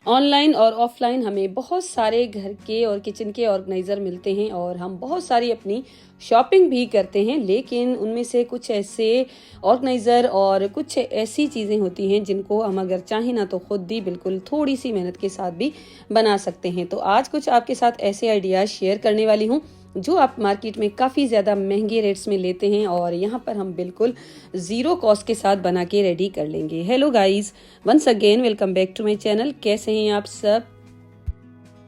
Online और offline हमें बहुत सारे घर के और किचन के ऑर्गेनाइज़र मिलते हैं और हम बहुत सारी अपनी शॉपिंग भी करते हैं, लेकिन उनमें से कुछ ऐसे ऑर्गेनाइज़र और कुछ ऐसी चीज़ें होती हैं जिनको हम अगर चाहें ना तो खुद भी बिल्कुल थोड़ी सी मेहनत के साथ भी बना सकते हैं। तो आज कुछ आपके साथ ऐसे आइडियाज़ शेयर करने वाली हूँ जो आप मार्केट में काफ़ी ज़्यादा महंगे रेट्स में लेते हैं और यहाँ पर हम बिल्कुल ज़ीरो कॉस्ट के साथ बना के रेडी कर लेंगे। Hello guys, once again welcome back to my channel. कैसे हैं आप सब?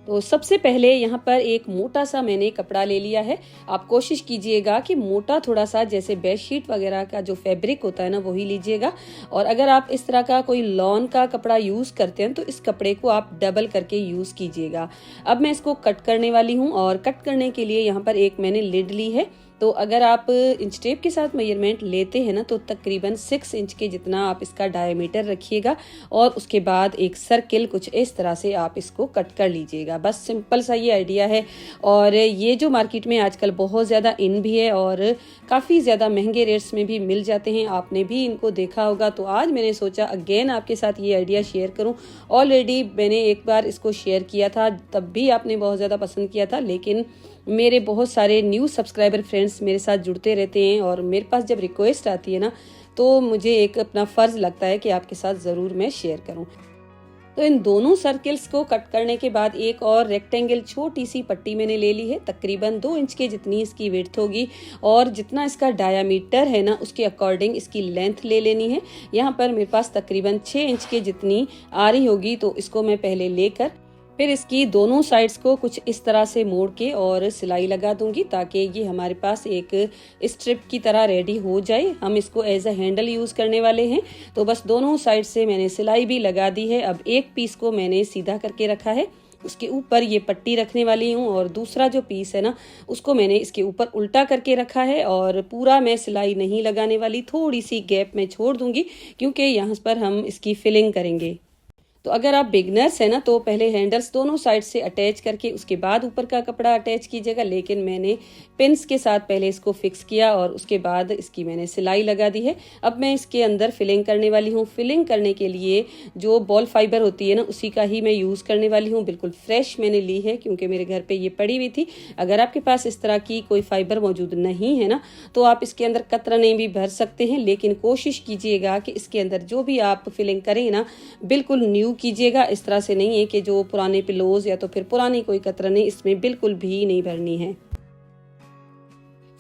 तो सबसे पहले यहाँ पर एक मोटा सा मैंने कपड़ा ले लिया है। आप कोशिश कीजिएगा कि मोटा थोड़ा सा, जैसे बेडशीट वगैरह का जो फैब्रिक होता है ना वही लीजिएगा। और अगर आप इस तरह का कोई लॉन का कपड़ा यूज करते हैं तो इस कपड़े को आप डबल करके यूज कीजिएगा। अब मैं इसको कट करने वाली हूँ और कट करने के लिए यहाँ पर एक मैंने लिड ली है। तो अगर आप इंच टेप के साथ मेजरमेंट लेते हैं ना तो तकरीबन 6 इंच के जितना आप इसका डायमीटर रखिएगा और उसके बाद एक सर्किल कुछ इस तरह से आप इसको कट कर लीजिएगा। बस सिंपल सा ये आइडिया है और ये जो मार्केट में आजकल बहुत ज़्यादा इन भी है और काफ़ी ज़्यादा महंगे रेट्स में भी मिल जाते हैं। आपने भी इनको देखा होगा। तो आज मैंने सोचा अगेन आपके साथ ये आइडिया शेयर करूं। ऑलरेडी मैंने एक बार इसको शेयर किया था, तब भी आपने बहुत ज़्यादा पसंद किया था, लेकिन मेरे बहुत सारे न्यू सब्सक्राइबर फ्रेंड्स मेरे साथ जुड़ते रहते हैं और मेरे पास जब रिक्वेस्ट आती है ना तो मुझे एक अपना फ़र्ज़ लगता है कि आपके साथ ज़रूर मैं शेयर करूं। तो इन दोनों सर्कल्स को कट करने के बाद एक और रेक्टेंगल छोटी सी पट्टी मैंने ले ली है। तकरीबन 2 इंच के जितनी इसकी विड्थ होगी और जितना इसका डायामीटर है ना उसके अकॉर्डिंग इसकी लेंथ ले लेनी है। यहाँ पर मेरे पास तकरीबन 6 इंच के जितनी आ रही होगी। तो इसको मैं पहले लेकर फिर इसकी दोनों साइड्स को कुछ इस तरह से मोड़ के और सिलाई लगा दूंगी ताकि ये हमारे पास एक स्ट्रिप की तरह रेडी हो जाए। हम इसको एज अ हैंडल यूज करने वाले हैं। तो बस दोनों साइड से मैंने सिलाई भी लगा दी है। अब एक पीस को मैंने सीधा करके रखा है, उसके ऊपर ये पट्टी रखने वाली हूँ और दूसरा जो पीस है ना उसको मैंने इसके ऊपर उल्टा करके रखा है और पूरा मैं सिलाई नहीं लगाने वाली, थोड़ी सी गैप में छोड़ दूंगी क्योंकि यहाँ पर हम इसकी फिलिंग करेंगे। तो अगर आप बिगनर्स हैं ना तो पहले हैंडल्स दोनों साइड से अटैच करके उसके बाद ऊपर का कपड़ा अटैच कीजिएगा, लेकिन मैंने पिन्स के साथ पहले इसको फिक्स किया और उसके बाद इसकी मैंने सिलाई लगा दी है। अब मैं इसके अंदर फिलिंग करने वाली हूँ। फिलिंग करने के लिए जो बॉल फाइबर होती है ना उसी का ही मैं यूज़ करने वाली हूँ। बिल्कुल फ्रेश मैंने ली है क्योंकि मेरे घर पर ये पड़ी हुई थी। अगर आपके पास इस तरह की कोई फाइबर मौजूद नहीं है ना तो आप इसके अंदर कतरने भी भर सकते हैं, लेकिन कोशिश कीजिएगा कि इसके अंदर जो भी आप फिलिंग करें ना बिल्कुल न्यू कीजिएगा। इस तरह से नहीं है कि जो पुराने पिलोज या तो फिर पुरानी कोई कतरने इसमें बिल्कुल भी नहीं भरनी है।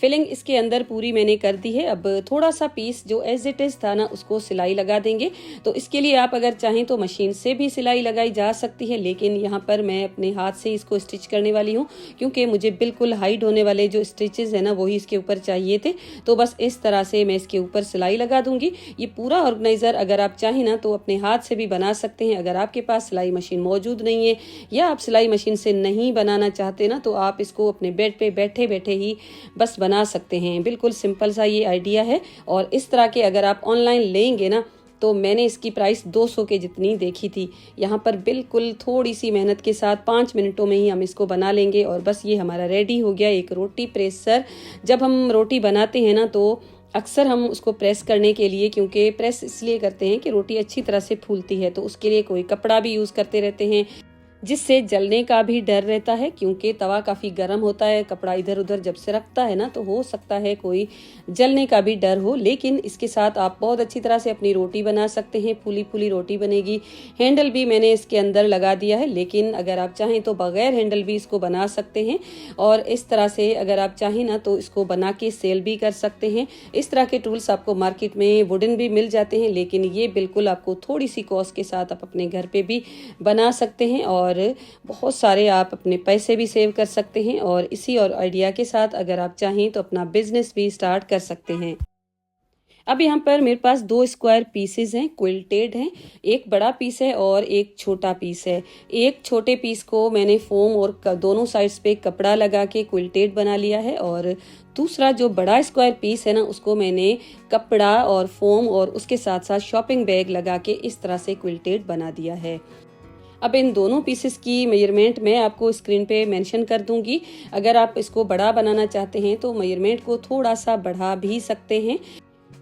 फिलिंग इसके अंदर पूरी मैंने कर दी है। अब थोड़ा सा पीस जो एज इट इज था ना उसको सिलाई लगा देंगे। तो इसके लिए आप अगर चाहें तो मशीन से भी सिलाई लगाई जा सकती है, लेकिन यहाँ पर मैं अपने हाथ से इसको स्टिच करने वाली हूँ क्योंकि मुझे बिल्कुल हाइड होने वाले जो स्टिचेस है ना वही इसके ऊपर चाहिए थे। तो बस इस तरह से मैं इसके ऊपर सिलाई लगा दूंगी। ये पूरा ऑर्गेनाइजर अगर आप चाहें ना तो अपने हाथ से भी बना सकते हैं। अगर आपके पास सिलाई मशीन मौजूद नहीं है या आप सिलाई मशीन से नहीं बनाना चाहते ना तो आप इसको अपने बेड पे बैठे बैठे ही बस बना सकते हैं। बिल्कुल सिंपल सा ये आइडिया है। और इस तरह के अगर आप ऑनलाइन लेंगे ना तो मैंने इसकी प्राइस 200 के जितनी देखी थी। यहाँ पर बिल्कुल थोड़ी सी मेहनत के साथ 5 मिनटों में ही हम इसको बना लेंगे और बस ये हमारा रेडी हो गया एक रोटी प्रेसर। जब हम रोटी बनाते हैं ना तो अक्सर हम उसको प्रेस करने के लिए, क्योंकि प्रेस इसलिए करते हैं कि रोटी अच्छी तरह से फूलती है, तो उसके लिए कोई कपड़ा भी यूज़ करते रहते हैं जिससे जलने का भी डर रहता है क्योंकि तवा काफ़ी गर्म होता है। कपड़ा इधर उधर जब से रखता है ना तो हो सकता है कोई जलने का भी डर हो, लेकिन इसके साथ आप बहुत अच्छी तरह से अपनी रोटी बना सकते हैं। फूली फूली रोटी बनेगी। हैंडल भी मैंने इसके अंदर लगा दिया है, लेकिन अगर आप चाहें तो बगैर हैंडल भी इसको बना सकते हैं और इस तरह से अगर आप चाहें ना तो इसको बना के सेल भी कर सकते हैं। इस तरह के टूल्स आपको मार्केट में वुडन भी मिल जाते हैं, लेकिन ये बिल्कुल आपको थोड़ी सी कॉस्ट के साथ आप अपने घर पे भी बना सकते हैं और बहुत सारे आप अपने पैसे भी सेव कर सकते हैं। और इसी और आइडिया के साथ अगर आप चाहें तो अपना बिजनेस भी स्टार्ट कर सकते हैं। अब यहाँ पर मेरे पास 2 स्क्वायर पीसेस हैं, क्विल्टेड हैं। एक बड़ा पीस है और एक छोटा पीस है। एक छोटे पीस को मैंने फोम और दोनों साइड्स पे कपड़ा लगा के क्विल्टेड बना लिया है और दूसरा जो बड़ा स्क्वायर पीस है ना उसको मैंने कपड़ा और फोम और उसके साथ साथ शॉपिंग बैग लगा के इस तरह से क्विल्टेड बना दिया है। अब इन दोनों पीसेस की मेजरमेंट मैं आपको स्क्रीन पे मेंशन कर दूंगी। अगर आप इसको बड़ा बनाना चाहते हैं तो मेजरमेंट को थोड़ा सा बढ़ा भी सकते हैं।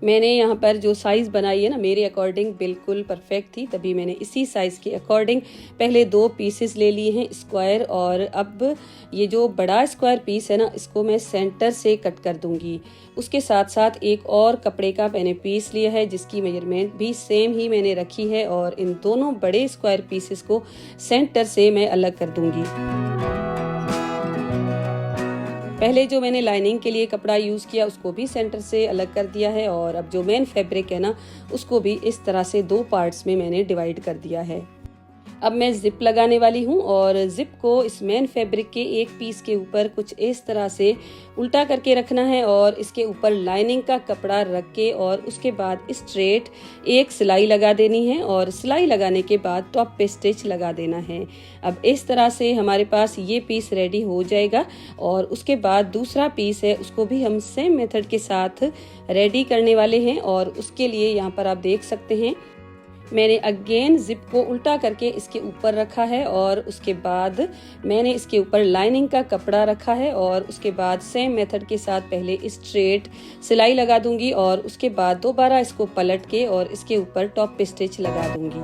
मैंने यहाँ पर जो साइज़ बनाई है ना, मेरे अकॉर्डिंग बिल्कुल परफेक्ट थी, तभी मैंने इसी साइज़ के अकॉर्डिंग पहले 2 पीसेस ले लिए हैं स्क्वायर। और अब ये जो बड़ा स्क्वायर पीस है ना, इसको मैं सेंटर से कट कर दूंगी। उसके साथ साथ एक और कपड़े का मैंने पीस लिया है जिसकी मेजरमेंट भी सेम ही मैंने रखी है, और इन दोनों बड़े स्क्वायर पीसेस को सेंटर से मैं अलग कर दूंगी। पहले जो मैंने लाइनिंग के लिए कपड़ा यूज़ किया उसको भी सेंटर से अलग कर दिया है, और अब जो मेन फैब्रिक है ना, उसको भी इस तरह से 2 पार्ट्स में मैंने डिवाइड कर दिया है। अब मैं जिप लगाने वाली हूँ, और जिप को इस मेन फैब्रिक के एक पीस के ऊपर कुछ इस तरह से उल्टा करके रखना है, और इसके ऊपर लाइनिंग का कपड़ा रख के और उसके बाद स्ट्रेट एक सिलाई लगा देनी है, और सिलाई लगाने के बाद टॉप पे स्टिच लगा देना है। अब इस तरह से हमारे पास ये पीस रेडी हो जाएगा, और उसके बाद दूसरा पीस है उसको भी हम सेम मेथड के साथ रेडी करने वाले हैं। और उसके लिए यहाँ पर आप देख सकते हैं मैंने अगेन जिप को उल्टा करके इसके ऊपर रखा है, और उसके बाद मैंने इसके ऊपर लाइनिंग का कपड़ा रखा है, और उसके बाद सेम मेथड के साथ पहले स्ट्रेट सिलाई लगा दूंगी, और उसके बाद दोबारा इसको पलट के और इसके ऊपर टॉप पे स्टिच लगा दूंगी।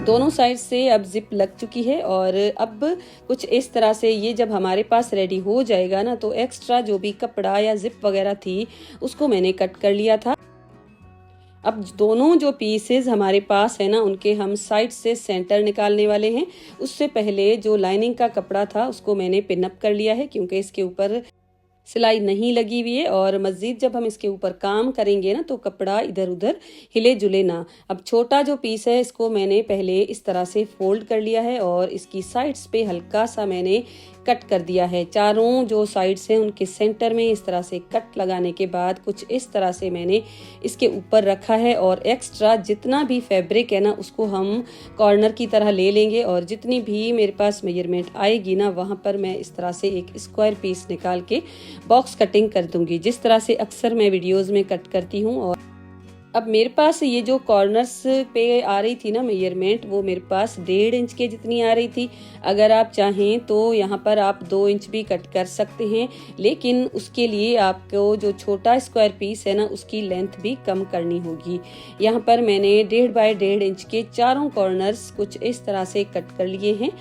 दोनों साइड से अब जिप लग चुकी है, और अब कुछ इस तरह से ये जब हमारे पास रेडी हो जाएगा ना, तो एक्स्ट्रा जो भी कपड़ा या जिप वगैरह थी उसको मैंने कट कर लिया था। अब दोनों जो पीसेस हमारे पास है ना, उनके हम साइड से सेंटर निकालने वाले हैं। उससे पहले जो लाइनिंग का कपड़ा था उसको मैंने पिन अप कर लिया है, क्योंकि इसके ऊपर सिलाई नहीं लगी हुई है, और मज़ीद जब हम इसके ऊपर काम करेंगे ना, तो कपड़ा इधर उधर हिले जुले ना। अब छोटा जो पीस है इसको मैंने पहले इस तरह से फोल्ड कर लिया है, और इसकी साइड्स पे हल्का सा मैंने कट कर दिया है। चारों जो साइड्स हैं उनके सेंटर में इस तरह से कट लगाने के बाद कुछ इस तरह से मैंने इसके ऊपर रखा है, और एक्स्ट्रा जितना भी फैब्रिक है ना, उसको हम कॉर्नर की तरह ले लेंगे, और जितनी भी मेरे पास मेजरमेंट आएगी ना, वहाँ पर मैं इस तरह से एक स्क्वायर पीस निकाल के बॉक्स कटिंग कर दूंगी, जिस तरह से अक्सर मैं वीडियोस में कट करती हूँ। और अब मेरे पास ये जो कॉर्नर्स पे आ रही थी ना मेजरमेंट, वो मेरे पास 1.5 इंच के जितनी आ रही थी। अगर आप चाहें तो यहाँ पर आप 2 इंच भी कट कर सकते हैं, लेकिन उसके लिए आपको जो छोटा स्क्वायर पीस है ना, उसकी लेंथ भी कम करनी होगी। यहाँ पर मैंने 1.5 बाय 1.5 इंच के चारों कॉर्नर्स कुछ इस तरह से कट कर लिए हैं।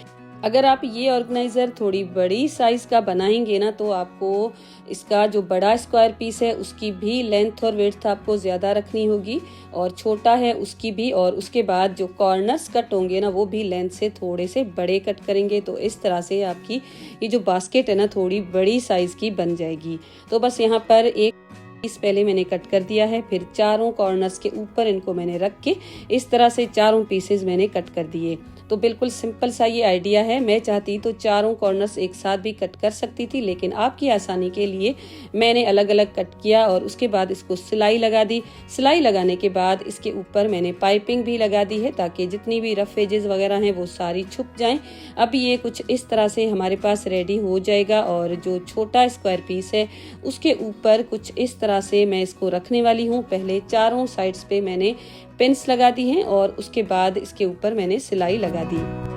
अगर आप ये ऑर्गेनाइजर थोड़ी बड़ी साइज का बनाएंगे ना, तो आपको इसका जो बड़ा स्क्वायर पीस है उसकी भी लेंथ और विड्थ आपको ज्यादा रखनी होगी, और छोटा है उसकी भी, और उसके बाद जो कॉर्नर्स कट होंगे ना, वो भी लेंथ से थोड़े से बड़े कट करेंगे। तो इस तरह से आपकी ये जो बास्केट है ना, थोड़ी बड़ी साइज की बन जाएगी। तो बस यहाँ पर एक पीस पहले मैंने कट कर दिया है, फिर चारों कॉर्नर्स के ऊपर इनको मैंने रख के इस तरह से चारों पीसेस मैंने कट कर दिए। तो बिल्कुल सिंपल सा ये आइडिया है। मैं चाहती तो चारों कॉर्नर्स एक साथ भी कट कर सकती थी, लेकिन आपकी आसानी के लिए मैंने अलग अलग कट किया, और उसके बाद इसको सिलाई लगा दी। सिलाई लगाने के बाद इसके ऊपर मैंने पाइपिंग भी लगा दी है, ताकि जितनी भी रफ एजेस वगैरह हैं वो सारी छुप जाएं। अब ये कुछ इस तरह से हमारे पास रेडी हो जाएगा, और जो छोटा स्क्वायर पीस है उसके ऊपर कुछ इस तरह से मैं इसको रखने वाली हूँ। पहले चारों साइड्स पे मैंने पिन्स लगा दी हैं, और उसके बाद इसके ऊपर मैंने सिलाई लगा दी।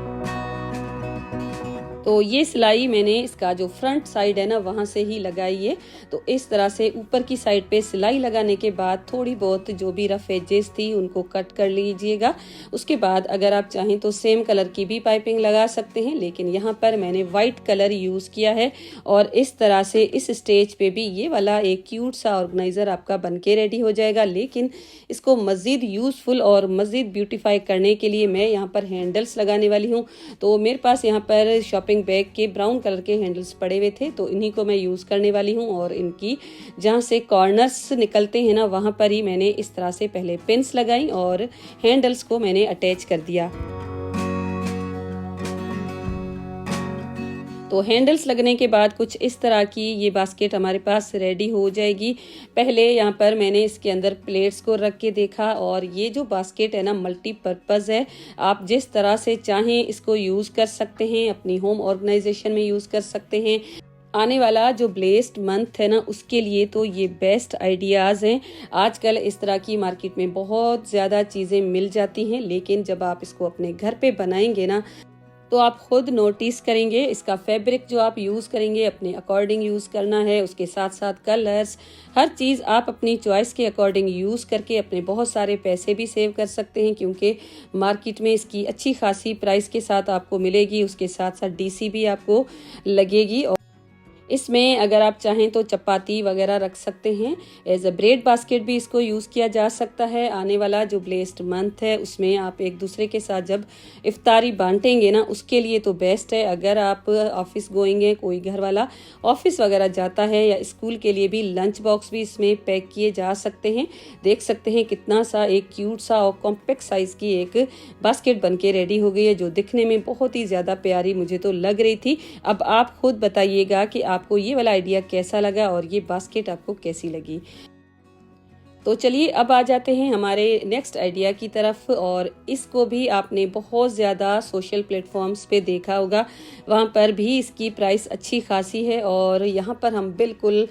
तो ये सिलाई मैंने इसका जो फ्रंट साइड है ना, वहां से ही लगाई है। तो इस तरह से ऊपर की साइड पे सिलाई लगाने के बाद थोड़ी बहुत जो भी रफ एजेस थी उनको कट कर लीजिएगा। उसके बाद अगर आप चाहें तो सेम कलर की भी पाइपिंग लगा सकते हैं, लेकिन यहाँ पर मैंने व्हाइट कलर यूज किया है। और इस तरह से इस स्टेज पे भी ये वाला एक क्यूट सा ऑर्गेनाइजर आपका बनके रेडी हो जाएगा। लेकिन इसको मजीद यूजफुल और मजीद ब्यूटीफाई करने के लिए मैं यहाँ पर हैंडल्स लगाने वाली हूँ। तो मेरे पास यहाँ पर शॉपिंग बैग के ब्राउन कलर के हैंडल्स पड़े हुए थे, तो इन्हीं को मैं यूज करने वाली हूँ। और इनकी जहाँ से कॉर्नर्स निकलते हैं ना, वहां पर ही मैंने इस तरह से पहले पिन्स लगाई और हैंडल्स को मैंने अटैच कर दिया। तो हैंडल्स लगने के बाद कुछ इस तरह की ये बास्केट हमारे पास रेडी हो जाएगी। पहले यहाँ पर मैंने इसके अंदर प्लेट्स को रख के देखा, और ये जो बास्केट है ना, मल्टीपर्पज़ है। आप जिस तरह से चाहें इसको यूज़ कर सकते हैं, अपनी होम ऑर्गेनाइजेशन में यूज़ कर सकते हैं। आने वाला जो ब्लेस्ड मंथ है ना, उसके लिए तो ये बेस्ट आइडियाज़ हैं। आजकल इस तरह की मार्केट में बहुत ज़्यादा चीज़ें मिल जाती हैं, लेकिन जब आप इसको अपने घर पे बनाएंगे ना, तो आप खुद नोटिस करेंगे। इसका फैब्रिक जो आप यूज़ करेंगे अपने अकॉर्डिंग यूज़ करना है, उसके साथ साथ कलर्स, हर चीज़ आप अपनी चॉइस के अकॉर्डिंग यूज़ करके अपने बहुत सारे पैसे भी सेव कर सकते हैं, क्योंकि मार्केट में इसकी अच्छी खासी प्राइस के साथ आपको मिलेगी। उसके साथ साथ डीसी भी आपको लगेगी। इसमें अगर आप चाहें तो चपाती वगैरह रख सकते हैं। एज अ ब्रेड बास्केट भी इसको यूज़ किया जा सकता है। आने वाला जो ब्लेस्ड मंथ है उसमें आप एक दूसरे के साथ जब इफ्तारी बांटेंगे ना, उसके लिए तो बेस्ट है। अगर आप ऑफिस गोइंग है, कोई घर वाला ऑफिस वगैरह जाता है या स्कूल के लिए भी लंच बॉक्स भी इसमें पैक किए जा सकते हैं। देख सकते हैं कितना सा एक क्यूट सा और कॉम्पैक्ट साइज की एक बास्केट बनके रेडी हो गई है, जो दिखने में बहुत ही ज़्यादा प्यारी मुझे तो लग रही थी। अब आप खुद बताइएगा कि आपको ये वाला आइडिया कैसा लगा और ये बास्केट आपको कैसी लगी। तो चलिए अब आ जाते हैं हमारे नेक्स्ट आइडिया की तरफ। और इसको भी आपने बहुत ज़्यादा सोशल प्लेटफॉर्म्स पे देखा होगा, वहाँ पर भी इसकी प्राइस अच्छी खासी है और यहाँ पर हम बिल्कुल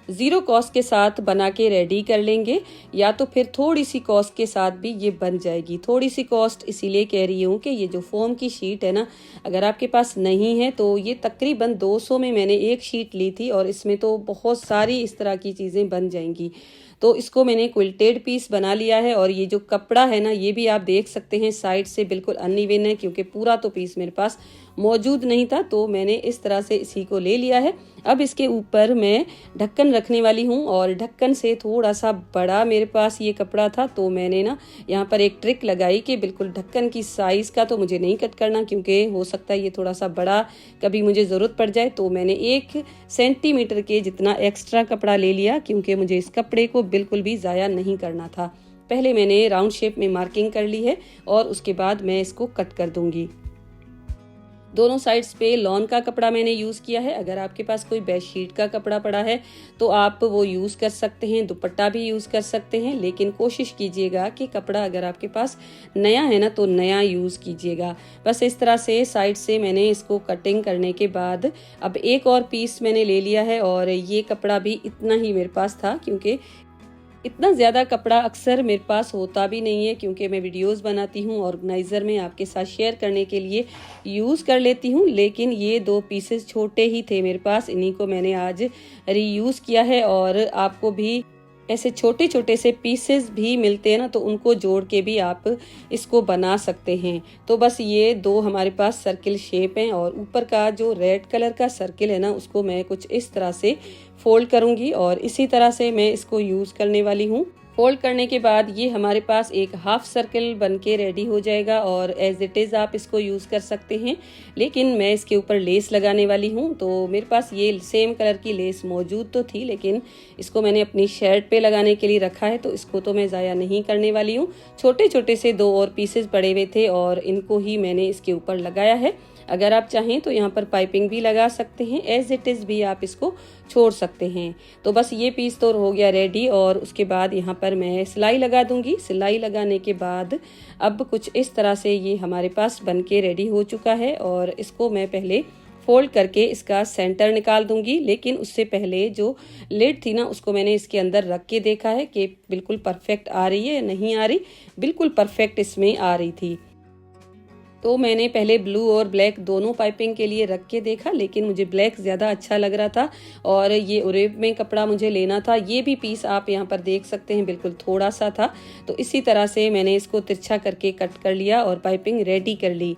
ज़ीरो कॉस्ट के साथ बना के रेडी कर लेंगे, या तो फिर थोड़ी सी कॉस्ट के साथ भी ये बन जाएगी। थोड़ी सी कॉस्ट इसीलिए कह रही हूँ कि ये जो फोम की शीट है ना, अगर आपके पास नहीं है तो ये तकरीबन 200 में मैंने एक शीट ली थी और इसमें तो बहुत सारी इस तरह की चीज़ें बन जाएंगी। तो इसको मैंने क्विल्टेड पीस बना लिया है। और ये जो कपड़ा है ना, ये भी आप देख सकते हैं साइड से बिल्कुल अनइवन है, क्योंकि पूरा तो पीस मेरे पास मौजूद नहीं था, तो मैंने इस तरह से इसी को ले लिया है। अब इसके ऊपर मैं ढक्कन रखने वाली हूँ और ढक्कन से थोड़ा सा बड़ा मेरे पास ये कपड़ा था, तो मैंने ना यहाँ पर एक ट्रिक लगाई कि बिल्कुल ढक्कन की साइज़ का तो मुझे नहीं कट करना, क्योंकि हो सकता है ये थोड़ा सा बड़ा कभी मुझे ज़रूरत पड़ जाए। तो मैंने 1 सेंटीमीटर के जितना एक्स्ट्रा कपड़ा ले लिया, क्योंकि मुझे इस कपड़े को बिल्कुल भी ज़ाया नहीं करना था। पहले मैंने राउंड शेप में मार्किंग कर ली है और उसके बाद मैं इसको कट कर दूंगी। दोनों साइड्स पे लॉन का कपड़ा मैंने यूज़ किया है। अगर आपके पास कोई बेडशीट का कपड़ा पड़ा है तो आप वो यूज़ कर सकते हैं, दुपट्टा भी यूज़ कर सकते हैं, लेकिन कोशिश कीजिएगा कि कपड़ा अगर आपके पास नया है ना तो नया यूज़ कीजिएगा। बस इस तरह से साइड से मैंने इसको कटिंग करने के बाद अब एक और पीस मैंने ले लिया है। और ये कपड़ा भी इतना ही मेरे पास था, क्योंकि इतना ज़्यादा कपड़ा अक्सर मेरे पास होता भी नहीं है, क्योंकि मैं वीडियोस बनाती हूँ ऑर्गेनाइज़र में आपके साथ शेयर करने के लिए यूज़ कर लेती हूँ। लेकिन ये 2 पीसेस छोटे ही थे मेरे पास, इन्हीं को मैंने आज रीयूज़ किया है। और आपको भी ऐसे छोटे छोटे से पीसेस भी मिलते हैं ना, तो उनको जोड़ के भी आप इसको बना सकते हैं। तो बस ये 2 हमारे पास सर्किल शेप हैं और ऊपर का जो रेड कलर का सर्किल है ना, उसको मैं कुछ इस तरह से फोल्ड करूंगी और इसी तरह से मैं इसको यूज़ करने वाली हूँ। फोल्ड करने के बाद ये हमारे पास एक हाफ सर्कल बनके रेडी हो जाएगा और एज इट इज़ आप इसको यूज़ कर सकते हैं। लेकिन मैं इसके ऊपर लेस लगाने वाली हूँ, तो मेरे पास ये सेम कलर की लेस मौजूद तो थी, लेकिन इसको मैंने अपनी शर्ट पे लगाने के लिए रखा है, तो इसको तो मैं ज़ाया नहीं करने वाली हूँ। छोटे छोटे से 2 और पीसेस पड़े हुए थे और इनको ही मैंने इसके ऊपर लगाया है। अगर आप चाहें तो यहाँ पर पाइपिंग भी लगा सकते हैं, एज इट इज़ भी आप इसको छोड़ सकते हैं। तो बस ये पीस तो हो गया रेडी और उसके बाद यहाँ पर मैं सिलाई लगा दूंगी। सिलाई लगाने के बाद अब कुछ इस तरह से ये हमारे पास बनके रेडी हो चुका है और इसको मैं पहले फोल्ड करके इसका सेंटर निकाल दूंगी। लेकिन उससे पहले जो लिड थी ना, उसको मैंने इसके अंदर रख के देखा है कि बिल्कुल परफेक्ट आ रही है या नहीं आ रही। बिल्कुल परफेक्ट इसमें आ रही थी। तो मैंने पहले ब्लू और ब्लैक दोनों पाइपिंग के लिए रख के देखा, लेकिन मुझे ब्लैक ज़्यादा अच्छा लग रहा था और ये उरेब में कपड़ा मुझे लेना था। ये भी पीस आप यहाँ पर देख सकते हैं, बिल्कुल थोड़ा सा था। तो इसी तरह से मैंने इसको तिरछा करके कट कर लिया और पाइपिंग रेडी कर ली।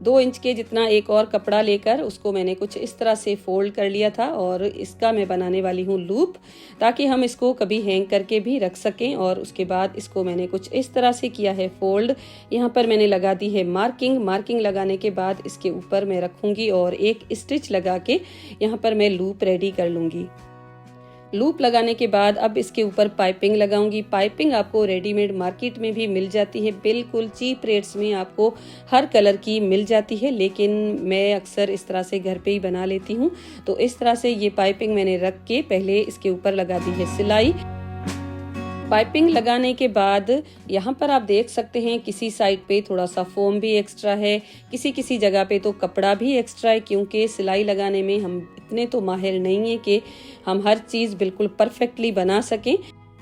2 इंच के जितना एक और कपड़ा लेकर उसको मैंने कुछ इस तरह से फोल्ड कर लिया था और इसका मैं बनाने वाली हूँ लूप, ताकि हम इसको कभी हैंग करके भी रख सकें। और उसके बाद इसको मैंने कुछ इस तरह से किया है फोल्ड। यहाँ पर मैंने लगा दी है मार्किंग लगाने के बाद इसके ऊपर मैं रखूंगी और एक स्टिच लगा के यहाँ पर मैं लूप रेडी कर लूंगी। लूप लगाने के बाद अब इसके ऊपर पाइपिंग लगाऊंगी। पाइपिंग आपको रेडीमेड मार्केट में भी मिल जाती है, बिल्कुल चीप रेट्स में आपको हर कलर की मिल जाती है, लेकिन मैं अक्सर इस तरह से घर पे ही बना लेती हूँ। तो इस तरह से ये पाइपिंग मैंने रख के पहले इसके ऊपर लगा दी है सिलाई। पाइपिंग लगाने के बाद यहाँ पर आप देख सकते हैं किसी साइड पे थोड़ा सा फोम भी एक्स्ट्रा है, किसी जगह पे तो कपड़ा भी एक्स्ट्रा है, क्योंकि सिलाई लगाने में हम इतने तो माहिर नहीं है कि हम हर चीज़ बिल्कुल परफेक्टली बना सकें।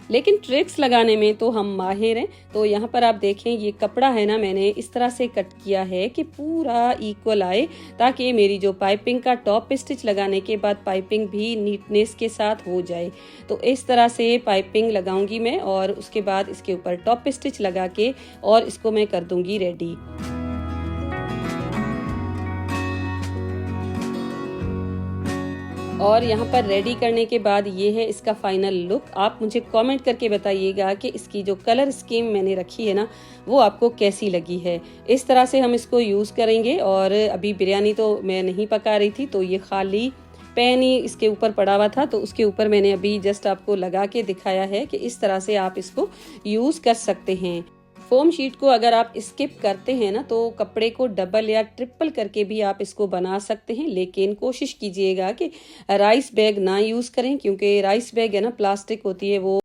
लेकिन ट्रिक्स लगाने में तो हम माहिर हैं। तो यहाँ पर आप देखें, ये कपड़ा है ना, मैंने इस तरह से कट किया है कि पूरा इक्वल आए, ताकि मेरी जो पाइपिंग का टॉप स्टिच लगाने के बाद पाइपिंग भी नीटनेस के साथ हो जाए। तो इस तरह से पाइपिंग लगाऊंगी मैं और उसके बाद इसके ऊपर टॉप स्टिच लगा के और इसको मैं कर दूंगी रेडी। और यहाँ पर रेडी करने के बाद ये है इसका फाइनल लुक। आप मुझे कमेंट करके बताइएगा कि इसकी जो कलर स्कीम मैंने रखी है ना, वो आपको कैसी लगी है। इस तरह से हम इसको यूज़ करेंगे। और अभी बिरयानी तो मैं नहीं पका रही थी, तो ये खाली पैन ही इसके ऊपर पड़ा हुआ था, तो उसके ऊपर मैंने अभी जस्ट आपको लगा के दिखाया है कि इस तरह से आप इसको यूज़ कर सकते हैं। फोम शीट को अगर आप स्किप करते हैं ना, तो कपड़े को डबल या ट्रिपल करके भी आप इसको बना सकते हैं, लेकिन कोशिश कीजिएगा कि राइस बैग ना यूज़ करें, क्योंकि राइस बैग है ना, प्लास्टिक होती है, वो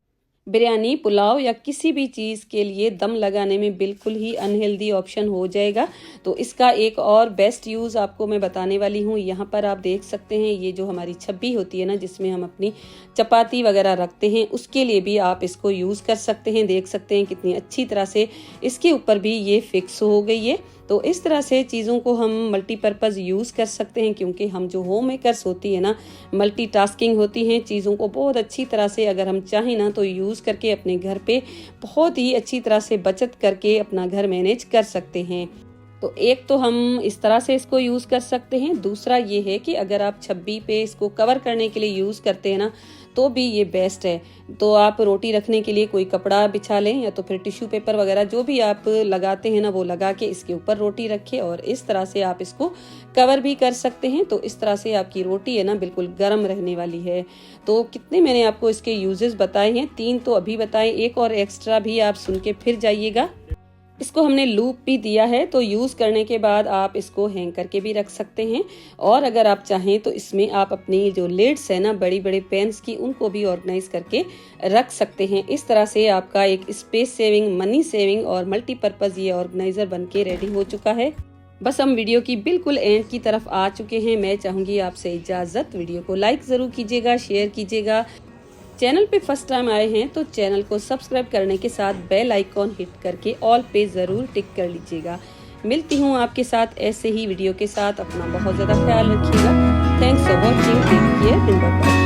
बिरयानी, पुलाव या किसी भी चीज़ के लिए दम लगाने में बिल्कुल ही अनहेल्दी ऑप्शन हो जाएगा। तो इसका एक और बेस्ट यूज़ आपको मैं बताने वाली हूँ। यहाँ पर आप देख सकते हैं, ये जो हमारी छब्बी होती है ना, जिसमें हम अपनी चपाती वगैरह रखते हैं, उसके लिए भी आप इसको यूज़ कर सकते हैं। देख सकते हैं कितनी अच्छी तरह से इसके ऊपर भी ये फिक्स हो गई है। तो इस तरह से चीज़ों को हम मल्टीपर्पज़ यूज़ कर सकते हैं, क्योंकि हम जो होम मेकर्स होती है ना, मल्टीटास्किंग होती हैं, चीज़ों को बहुत अच्छी तरह से अगर हम चाहें ना, तो यूज़ करके अपने घर पे बहुत ही अच्छी तरह से बचत करके अपना घर मैनेज कर सकते हैं। तो एक तो हम इस तरह से इसको यूज़ कर सकते हैं। दूसरा ये है कि अगर आप छब्बी पे इसको कवर करने के लिए यूज़ करते हैं ना, तो भी ये बेस्ट है। तो आप रोटी रखने के लिए कोई कपड़ा बिछा लें, या तो फिर टिश्यू पेपर वगैरह जो भी आप लगाते हैं ना, वो लगा के इसके ऊपर रोटी रखें और इस तरह से आप इसको कवर भी कर सकते हैं। तो इस तरह से आपकी रोटी है ना, बिल्कुल गर्म रहने वाली है। तो कितने मैंने आपको इसके यूजेस बताए हैं, 3 तो अभी बताए, एक और एक्स्ट्रा भी आप सुन के फिर जाइएगा। इसको हमने लूप भी दिया है, तो यूज़ करने के बाद आप इसको हैंग करके भी रख सकते हैं। और अगर आप चाहें तो इसमें आप अपनी जो लिड्स है ना, बड़ी बड़े पेन्स की, उनको भी ऑर्गेनाइज करके रख सकते हैं। इस तरह से आपका एक स्पेस सेविंग, मनी सेविंग और मल्टीपर्पज़ ये ऑर्गेनाइजर बन के रेडी हो चुका है। बस हम वीडियो की बिल्कुल एंड की तरफ आ चुके हैं। मैं चाहूँगी आपसे इजाज़त। वीडियो को लाइक ज़रूर कीजिएगा, शेयर कीजिएगा। चैनल पे फर्स्ट टाइम आए हैं तो चैनल को सब्सक्राइब करने के साथ बेल आइकॉन हिट करके ऑल पे ज़रूर टिक कर लीजिएगा। मिलती हूँ आपके साथ ऐसे ही वीडियो के साथ। अपना बहुत ज़्यादा ख्याल रखिएगा। Thanks for watching. Take care and bye bye.